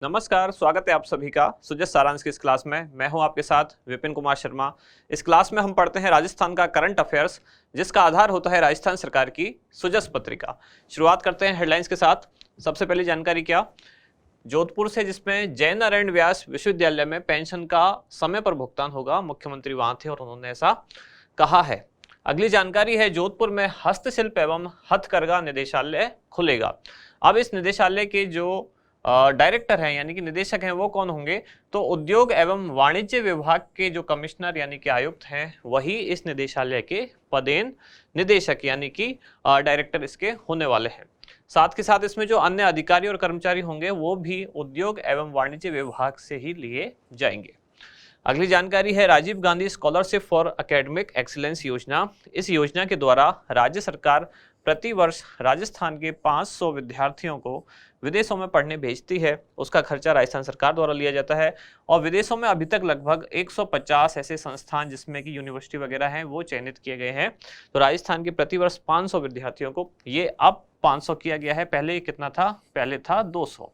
नमस्कार, स्वागत है आप सभी का सुजस सारांश की इस क्लास में। मैं हूं आपके साथ विपिन कुमार शर्मा। इस क्लास में हम पढ़ते हैं राजस्थान का करंट अफेयर्स, जिसका आधार होता है राजस्थान सरकार की सुजस पत्रिका। शुरुआत करते हैं हेडलाइंस के साथ। सबसे पहली जानकारी क्या, जोधपुर से, जिसमें जय नारायण व्यास विश्वविद्यालय में पेंशन का समय पर भुगतान होगा। मुख्यमंत्री वहां थे और उन्होंने ऐसा कहा है। अगली जानकारी है, जोधपुर में हस्तशिल्प एवं हथकरघा निदेशालय खुलेगा। अब इस निदेशालय के जो डायरेक्टर हैं यानी कि निदेशक हैं वो कौन होंगे, तो उद्योग एवं वाणिज्य विभाग के जो कमिश्नर यानी कि आयुक्त हैं वही इस निदेशालय के पदेन निदेशक यानी कि डायरेक्टर इसके होने वाले हैं। साथ के साथ इसमें जो अन्य अधिकारी और कर्मचारी होंगे वो भी उद्योग एवं वाणिज्य विभाग से ही लिए जाएंगे। अगली जानकारी है, Rajiv Gandhi scholarship for academic excellence योजना। इस योजना के द्वारा राज्य सरकार प्रति वर्ष राजस्थान के 500 विद्यार्थियों को विदेशों में पढ़ने भेजती है। उसका खर्चा राजस्थान सरकार द्वारा लिया जाता है और विदेशों में अभी तक लगभग 150 ऐसे संस्थान जिसमें कि यूनिवर्सिटी वगैरह हैं वो चयनित किए गए हैं। तो राजस्थान के प्रति वर्ष 500 विद्यार्थियों को, ये अब 500 किया गया है। पहले ये कितना था, पहले था 200।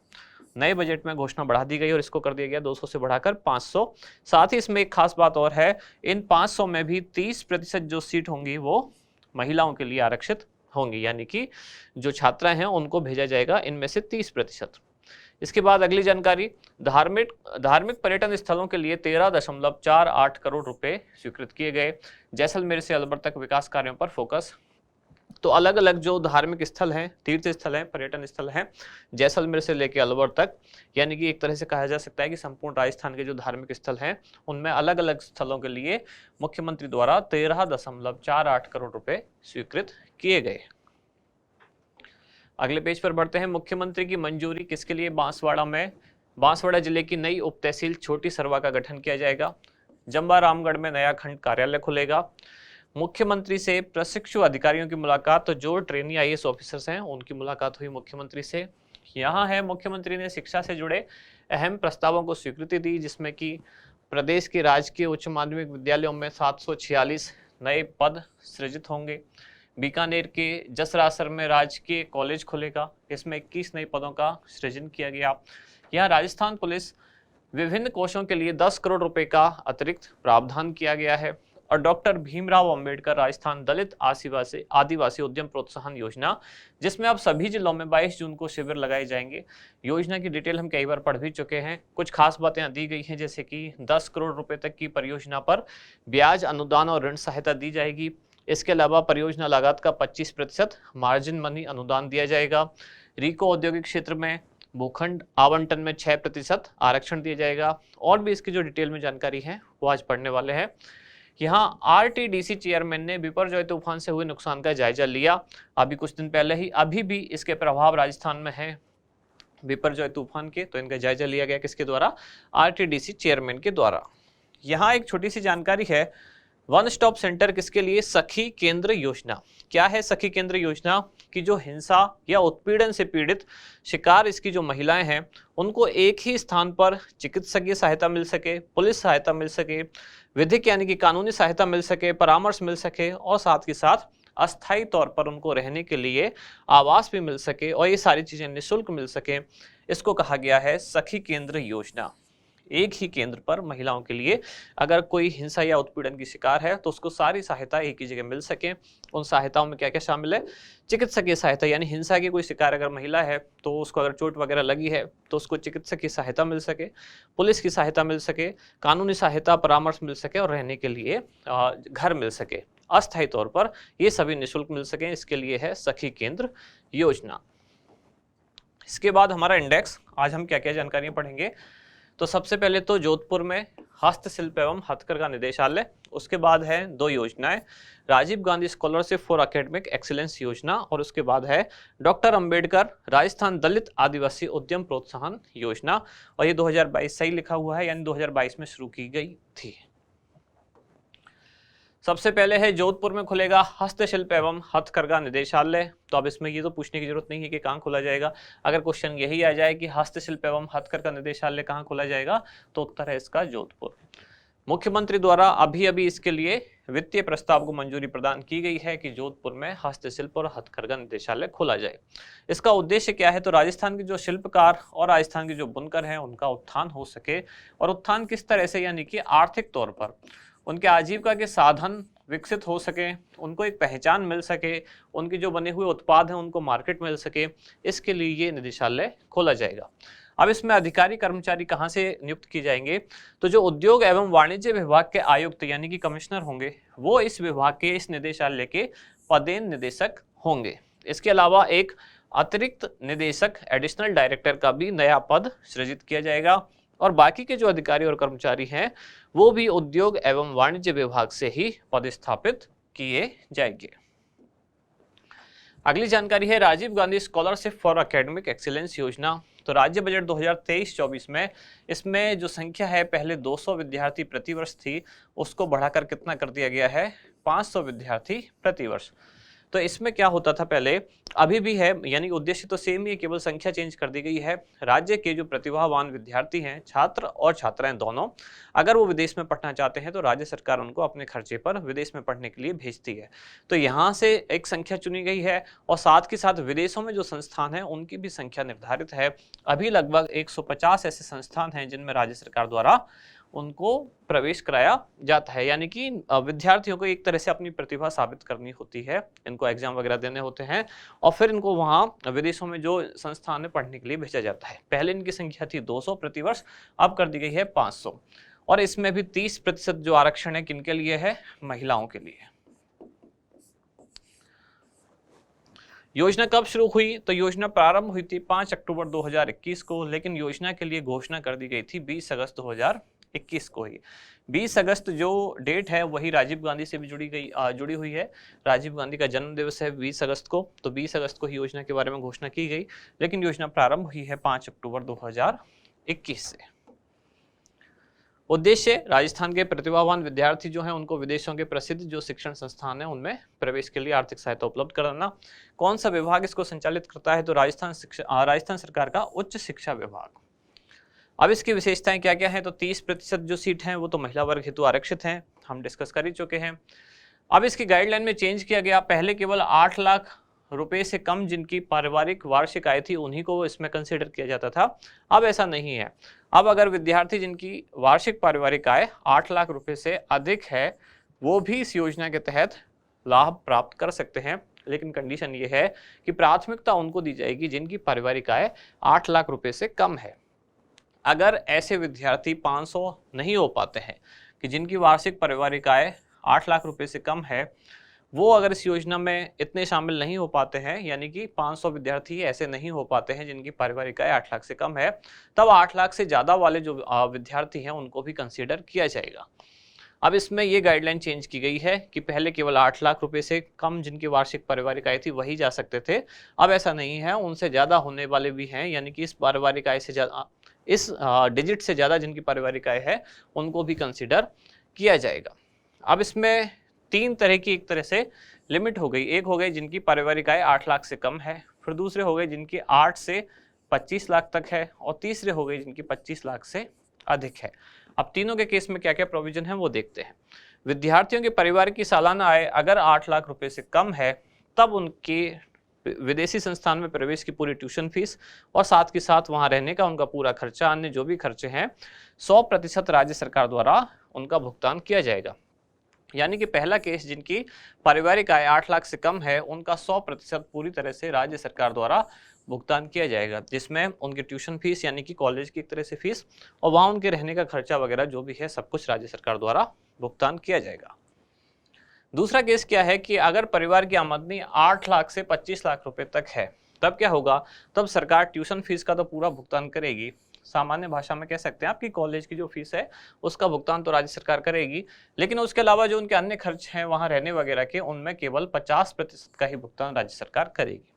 नए बजट में घोषणा बढ़ा दी गई और इसको कर दिया गया 200 से बढ़ाकर 500। साथ ही इसमें एक खास बात और है, इन 500 में भी 30% जो सीट होंगी वो महिलाओं के लिए आरक्षित होंगी, यानी कि जो छात्रा हैं उनको भेजा जाएगा इनमें से 30%। इसके बाद अगली जानकारी, धार्मिक पर्यटन स्थलों के लिए 13.48 करोड़ रुपए स्वीकृत किए गए। जैसलमेर से अलवर तक विकास कार्यों पर फोकस। तो अलग अलग जो धार्मिक स्थल हैं, तीर्थ स्थल हैं, पर्यटन स्थल हैं, जैसलमेर से लेकर अलवर तक, यानी कि एक तरह से कहा जा सकता है कि संपूर्ण राजस्थान के जो धार्मिक स्थल हैं उनमें अलग अलग स्थलों के लिए मुख्यमंत्री द्वारा 13.48 करोड़ रुपए स्वीकृत किए गए। अगले पेज पर बढ़ते हैं। मुख्यमंत्री की मंजूरी किसके लिए, बांसवाड़ा जिले की नई उप तहसील छोटी सरवा का गठन किया जाएगा। जंबा रामगढ़ में नया खंड कार्यालय खुलेगा। मुख्यमंत्री से प्रशिक्षु अधिकारियों की मुलाकात, तो जो ट्रेनी आईएएस ऑफिसर्स हैं उनकी मुलाकात हुई मुख्यमंत्री से। यहाँ है, मुख्यमंत्री ने शिक्षा से जुड़े अहम प्रस्तावों को स्वीकृति दी, जिसमें कि प्रदेश के राजकीय उच्च माध्यमिक विद्यालयों में 746 नए पद सृजित होंगे। बीकानेर के जसरासर में राजकीय कॉलेज खुलेगा, इसमें 21 नए पदों का सृजन किया गया। यहाँ राजस्थान पुलिस विभिन्न कोषों के लिए 10 करोड़ रुपए का अतिरिक्त प्रावधान किया गया है। और डॉक्टर भीमराव अंबेडकर राजस्थान दलित आदिवासी उद्यम प्रोत्साहन योजना, जिसमें अब सभी जिलों में 22 जून को शिविर लगाए जाएंगे। योजना की डिटेल हम कई बार पढ़ भी चुके हैं। कुछ खास बातें दी गई हैं, जैसे कि 10 करोड़ रुपए तक की परियोजना पर ब्याज अनुदान और ऋण सहायता दी जाएगी। इसके अलावा परियोजना लागत का 25% मार्जिन मनी अनुदान दिया जाएगा। रिको औद्योगिक क्षेत्र में भूखंड आवंटन में 6% आरक्षण दिया जाएगा। और भी इसकी जो डिटेल में जानकारी है वो आज पढ़ने वाले हैं। यहाँ आरटीडीसी चेयरमैन ने बिपरजॉय तूफान से हुए नुकसान का जायजा लिया अभी कुछ दिन पहले ही। अभी भी इसके प्रभाव राजस्थान में है बिपरजॉय तूफान के, तो इनका जायजा लिया गया किसके द्वारा, आरटीडीसी चेयरमैन के द्वारा। यहाँ एक छोटी सी जानकारी है, वन स्टॉप सेंटर किसके लिए, सखी केंद्र योजना। क्या है सखी केंद्र योजना, कि जो हिंसा या उत्पीड़न से पीड़ित शिकार इसकी जो महिलाएं हैं उनको एक ही स्थान पर चिकित्सकीय सहायता मिल सके, पुलिस सहायता मिल सके, विधिक यानी कि कानूनी सहायता मिल सके, परामर्श मिल सके और साथ ही साथ अस्थायी तौर पर उनको रहने के लिए आवास भी मिल सके और ये सारी चीजें निःशुल्क मिल सके। इसको कहा गया है सखी केंद्र योजना। एक ही केंद्र पर महिलाओं के लिए अगर कोई हिंसा या उत्पीड़न की शिकार है तो उसको सारी सहायता एक ही जगह मिल सके। उन सहायताओं में क्या क्या शामिल है, चिकित्सकीय सहायता, यानी हिंसा की कोई शिकार अगर महिला है तो उसको अगर चोट वगैरह लगी है तो उसको चिकित्सकीय सहायता मिल सके, पुलिस की सहायता मिल सके, कानूनी सहायता परामर्श मिल सके और रहने के लिए घर मिल सके अस्थायी तौर पर, ये सभी निःशुल्क मिल सके। इसके लिए है सखी केंद्र योजना। इसके बाद हमारा इंडेक्स, आज हम क्या क्या जानकारियां पढ़ेंगे। तो सबसे पहले तो जोधपुर में हस्तशिल्प एवं हथकरघा निदेशालय, उसके बाद है 2 योजनाएं, Rajiv Gandhi scholarship for academic excellence योजना और उसके बाद है डॉक्टर अंबेडकर राजस्थान दलित आदिवासी उद्यम प्रोत्साहन योजना। और ये 2022 सही लिखा हुआ है, यानी 2022 में शुरू की गई थी। सबसे पहले है, जोधपुर में खुलेगा हस्तशिल्प एवं हथकरघा निदेशालय। तो अब इसमें ये तो पूछने की जरूरत नहीं है कि कहाँ खोला जाएगा। अगर क्वेश्चन यही आ जाए कि हस्तशिल्प एवं हथकरघा निदेशालय कहाँ खोला जाएगा तो उत्तर है इसका जोधपुर। मुख्यमंत्री द्वारा अभी अभी इसके लिए वित्तीय प्रस्ताव को मंजूरी प्रदान की गई है कि जोधपुर में हस्तशिल्प और हथकरघा निदेशालय खोला जाए। इसका उद्देश्य क्या है? तो राजस्थान के जो शिल्पकार और राजस्थान के जो बुनकर हैं उनका उत्थान हो सके, और उत्थान किस तरह से, यानी कि आर्थिक तौर पर उनके आजीविका के साधन विकसित हो सके, उनको एक पहचान मिल सके, उनके जो बने हुए उत्पाद हैं उनको मार्केट मिल सके, इसके लिए ये निदेशालय खोला जाएगा। अब इसमें अधिकारी कर्मचारी कहाँ से नियुक्त किए जाएंगे? तो जो उद्योग एवं वाणिज्य विभाग के आयुक्त यानी कि कमिश्नर होंगे, वो इस विभाग के, इस निदेशालय के पदेन निदेशक होंगे। इसके अलावा एक अतिरिक्त निदेशक एडिशनल डायरेक्टर का भी नया पद सृजित किया जाएगा, और बाकी के जो अधिकारी और कर्मचारी हैं वो भी उद्योग एवं वाणिज्य विभाग से ही पदस्थापित किए जाएंगे। अगली जानकारी है Rajiv Gandhi scholarship for academic excellence योजना। तो राज्य बजट 2023-24 में इसमें जो संख्या है, पहले 200 विद्यार्थी प्रतिवर्ष थी, उसको बढ़ाकर कितना कर दिया गया है? 500 विद्यार्थी प्रतिवर्ष। तो इसमें क्या होता था पहले, अभी भी है, यानी उद्देश्य तो सेम ही है, केवल संख्या चेंज कर दी गई है। राज्य के जो प्रतिभावान विद्यार्थी हैं, छात्र और छात्राएं दोनों, अगर वो विदेश में पढ़ना चाहते हैं तो राज्य सरकार उनको अपने खर्चे पर विदेश में पढ़ने के लिए भेजती है। तो यहाँ से एक संख्या चुनी गई है, और साथ के साथ विदेशों में जो संस्थान हैं उनकी भी संख्या निर्धारित है। अभी लगभग 150 ऐसे संस्थान हैं जिनमें राज्य सरकार द्वारा उनको प्रवेश कराया जाता है, यानी कि विद्यार्थियों को एक तरह से अपनी प्रतिभा साबित करनी होती है, इनको एग्जाम वगैरह देने होते हैं, और फिर इनको वहाँ विदेशों में जो संस्थान में पढ़ने के लिए भेजा जाता है। पहले इनकी संख्या थी 200 प्रतिवर्ष, अब कर दी गई है 500, और इसमें भी 30% जो आरक्षण है किनके लिए है? महिलाओं के लिए। योजना कब शुरू हुई? तो योजना प्रारंभ हुई थी 5 अक्टूबर 2021 को, लेकिन योजना के लिए घोषणा कर दी गई थी 20 अगस्त 2021 को ही। 20 अगस्त जो डेट है वही राजीव गांधी से भी जुड़ी हुई है। राजीव गांधी का जन्म दिवस है 20 अगस्त को, तो 20 अगस्त को ही योजना के बारे में घोषणा की गई, लेकिन योजना प्रारंभ हुई है 5 अक्टूबर 2021 से। उद्देश्य राजस्थान के प्रतिभावान विद्यार्थी जो हैं उनको विदेशों के प्रसिद्ध जो शिक्षण संस्थान हैं उनमें प्रवेश के लिए आर्थिक सहायता उपलब्ध कराना। कौन सा विभाग इसको संचालित करता है? तो राजस्थान सरकार का उच्च शिक्षा विभाग। अब इसकी विशेषताएं क्या क्या हैं? तो 30% जो सीट हैं वो तो महिला वर्ग हेतु आरक्षित हैं, हम डिस्कस कर ही चुके हैं। अब इसकी गाइडलाइन में चेंज किया गया, पहले केवल 8 लाख रुपए से कम जिनकी पारिवारिक वार्षिक आय थी उन्हीं को इसमें कंसिडर किया जाता था। अब ऐसा नहीं है, अब अगर विद्यार्थी जिनकी वार्षिक पारिवारिक आय 8 लाख रुपए से अधिक है वो भी इस योजना के तहत लाभ प्राप्त कर सकते हैं, लेकिन कंडीशन ये है कि प्राथमिकता उनको दी जाएगी जिनकी पारिवारिक आय 8 लाख रुपए से कम है। अगर ऐसे विद्यार्थी 500 नहीं हो पाते हैं कि जिनकी वार्षिक पारिवारिक आय 8 लाख रुपए से कम है, वो अगर इस योजना में इतने शामिल नहीं हो पाते हैं, यानी कि 500 विद्यार्थी ऐसे नहीं हो पाते हैं जिनकी पारिवारिक आय 8 लाख से कम है, तब 8 लाख से ज़्यादा वाले जो विद्यार्थी हैं उनको भी कंसीडर किया जाएगा। अब इसमें ये गाइडलाइन चेंज की गई है कि पहले केवल 8 लाख रुपए से कम जिनकी वार्षिक पारिवारिक आय थी वही जा सकते थे, अब ऐसा नहीं है, उनसे ज़्यादा होने वाले भी हैं, यानी कि इस पारिवारिक आय से ज़्यादा, इस डिजिट से ज़्यादा जिनकी पारिवारिक आय है उनको भी कंसीडर किया जाएगा। अब इसमें 3 तरह की एक तरह से लिमिट हो गई। एक हो गई जिनकी पारिवारिक आय 8 लाख से कम है, फिर दूसरे हो गए जिनकी 8 से 25 लाख तक है, और तीसरे हो गए जिनकी 25 लाख से अधिक है। अब तीनों के केस में क्या क्या प्रोविजन है वो देखते हैं। विद्यार्थियों के परिवार की सालाना आय अगर 8 लाख रुपए से कम है तब उनके विदेशी संस्थान में प्रवेश की पूरी ट्यूशन फीस और साथ के साथ वहां रहने का उनका पूरा खर्चा, अन्य जो भी खर्चे हैं 100% राज्य सरकार द्वारा उनका भुगतान किया जाएगा। यानी कि पहला केस जिनकी पारिवारिक आय 8 लाख से कम है उनका 100% पूरी तरह से राज्य सरकार द्वारा भुगतान किया जाएगा, जिसमें उनकी ट्यूशन फीस यानी कि कॉलेज की एक तरह से फीस और वहाँ उनके रहने का खर्चा वगैरह जो भी है सब कुछ राज्य सरकार द्वारा भुगतान किया जाएगा। दूसरा केस क्या है कि अगर परिवार की आमदनी 8 लाख से 25 लाख रुपए तक है तब क्या होगा, तब सरकार ट्यूशन फीस का तो पूरा भुगतान करेगी। सामान्य भाषा में कह सकते हैं आपकी कॉलेज की जो फीस है उसका भुगतान तो राज्य सरकार करेगी, लेकिन उसके अलावा जो उनके अन्य खर्च हैं वहाँ रहने वगैरह के उनमें केवल 50% का ही भुगतान राज्य सरकार करेगी।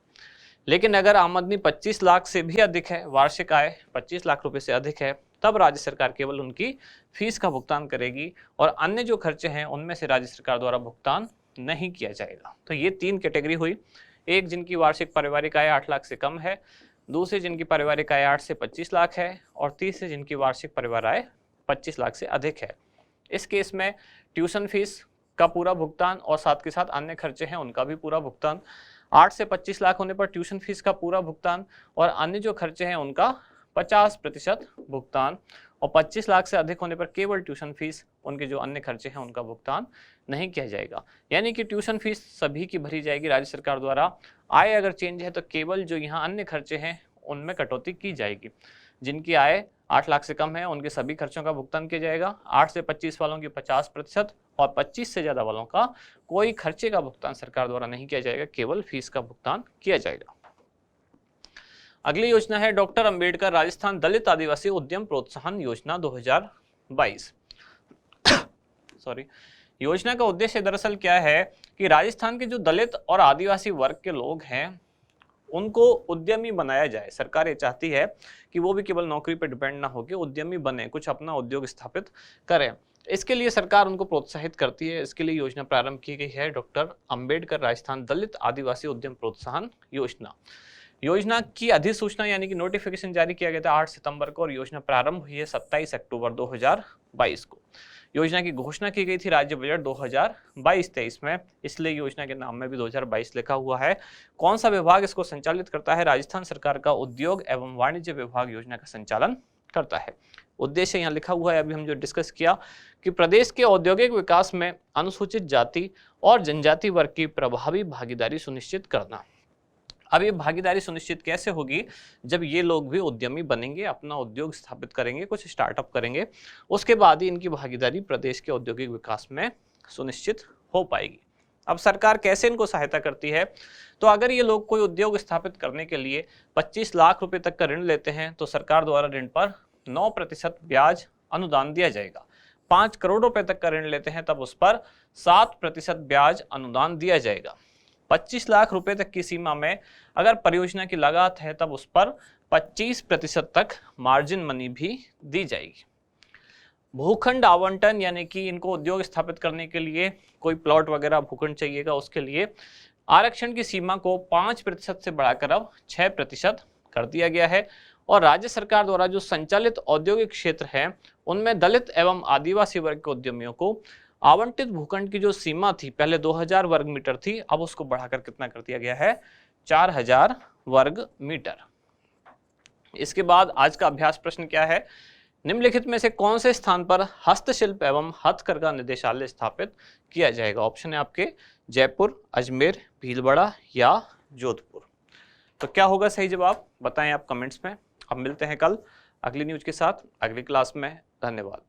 लेकिन अगर आमदनी 25 लाख से भी अधिक है, वार्षिक आय 25 लाख रुपए से अधिक है, तब राज्य सरकार केवल उनकी फीस का भुगतान करेगी और अन्य जो खर्चे हैं उनमें से राज्य सरकार द्वारा भुगतान नहीं किया जाएगा। तो ये 3 कैटेगरी हुई, एक जिनकी वार्षिक पारिवारिक आय 8 लाख से कम है, दूसरे जिनकी पारिवारिक आय 8 से 25 लाख है और तीसरे जिनकी वार्षिक परिवार आय 25 लाख से अधिक है। इस केस में ट्यूशन फीस का पूरा भुगतान और साथ के साथ अन्य खर्चे हैं उनका भी पूरा भुगतान। 8 से 25 लाख होने पर ट्यूशन फीस का पूरा भुगतान और अन्य जो खर्चे हैं उनका 50% भुगतान, और 25 लाख से अधिक होने पर केवल ट्यूशन फीस, उनके जो अन्य खर्चे हैं उनका भुगतान नहीं किया जाएगा। यानी कि ट्यूशन फीस सभी की भरी जाएगी राज्य सरकार द्वारा। आय अगर चेंज है तो केवल जो यहाँ अन्य खर्चे हैं उनमें कटौती की जाएगी। जिनकी आय 8 लाख से कम है उनके सभी खर्चों का भुगतान किया जाएगा। 8 से 25 वालों की 50% और 25 से ज्यादा वालों का कोई खर्चे का भुगतान सरकार द्वारा नहीं किया जाएगा, केवल फीस का भुगतान किया जाएगा। अगली योजना है डॉक्टर अंबेडकर राजस्थान दलित आदिवासी उद्यम प्रोत्साहन योजना 2022। सॉरी, योजना का उद्देश्य दरअसल क्या है कि राजस्थान के जो दलित और आदिवासी वर्ग के लोग हैं उनको उद्यमी बनाया जाए। सरकार ये चाहती है कि वो भी केवल नौकरी पर डिपेंड ना होकर उद्यमी बने, कुछ अपना उद्योग स्थापित करें। इसके लिए सरकार उनको प्रोत्साहित करती है। इसके लिए योजना प्रारंभ की गई है डॉक्टर अंबेडकर राजस्थान दलित आदिवासी उद्यम प्रोत्साहन योजना। योजना की अधिसूचना यानी कि नोटिफिकेशन जारी किया गया था 8 सितंबर को और योजना प्रारंभ हुई है 27 अक्टूबर 2022 को। योजना की घोषणा की गई थी राज्य बजट 2022-23 में, इसलिए योजना के नाम में भी 2022 लिखा हुआ है। कौन सा विभाग इसको संचालित करता है? राजस्थान सरकार का उद्योग एवं वाणिज्य विभाग योजना का संचालन करता है। उद्देश्य यहाँ लिखा हुआ है, अभी हम जो डिस्कस किया कि प्रदेश के औद्योगिक विकास में अनुसूचित जाति और जनजाति वर्ग की प्रभावी भागीदारी सुनिश्चित करना। अब ये भागीदारी सुनिश्चित कैसे होगी? जब ये लोग भी उद्यमी बनेंगे, अपना उद्योग स्थापित करेंगे, कुछ स्टार्टअप करेंगे, उसके बाद ही इनकी भागीदारी प्रदेश के औद्योगिक विकास में सुनिश्चित हो पाएगी। अब सरकार कैसे इनको सहायता करती है? तो अगर ये लोग कोई उद्योग स्थापित करने के लिए 25 लाख रुपए तक का ऋण लेते हैं तो सरकार द्वारा ऋण पर 9% ब्याज अनुदान दिया जाएगा। 5 करोड़ रुपए तक का ऋण लेते हैं तब उस पर 7% ब्याज अनुदान दिया जाएगा। 25 लाख रुपए तक की सीमा में अगर परियोजना की लागत है तब उस पर 25% तक मार्जिन मनी भी दी जाएगी। भूखंड आवंटन यानी कि इनको उद्योग स्थापित करने के लिए कोई प्लॉट वगैरह भूखंड चाहिएगा, उसके लिए आरक्षण की सीमा को 5% से बढ़ाकर अब 6% कर दिया गया है। और राज्य सरकार द्वारा जो संचालित औद्योगिक क्षेत्र है उनमें दलित एवं आदिवासी वर्ग के उद्यमियों को आवंटित भूखंड की जो सीमा थी पहले 2000 वर्ग मीटर थी, अब उसको बढ़ाकर कितना कर दिया गया है? 4000 वर्ग मीटर। इसके बाद आज का अभ्यास प्रश्न क्या है? निम्नलिखित में से कौन से स्थान पर हस्तशिल्प एवं हथकरघा निदेशालय स्थापित किया जाएगा? ऑप्शन है आपके जयपुर, अजमेर, भीलवाड़ा या जोधपुर। तो क्या होगा सही जवाब? बताएं आप कमेंट्स में। अब मिलते हैं कल अगली न्यूज के साथ अगली क्लास में। धन्यवाद।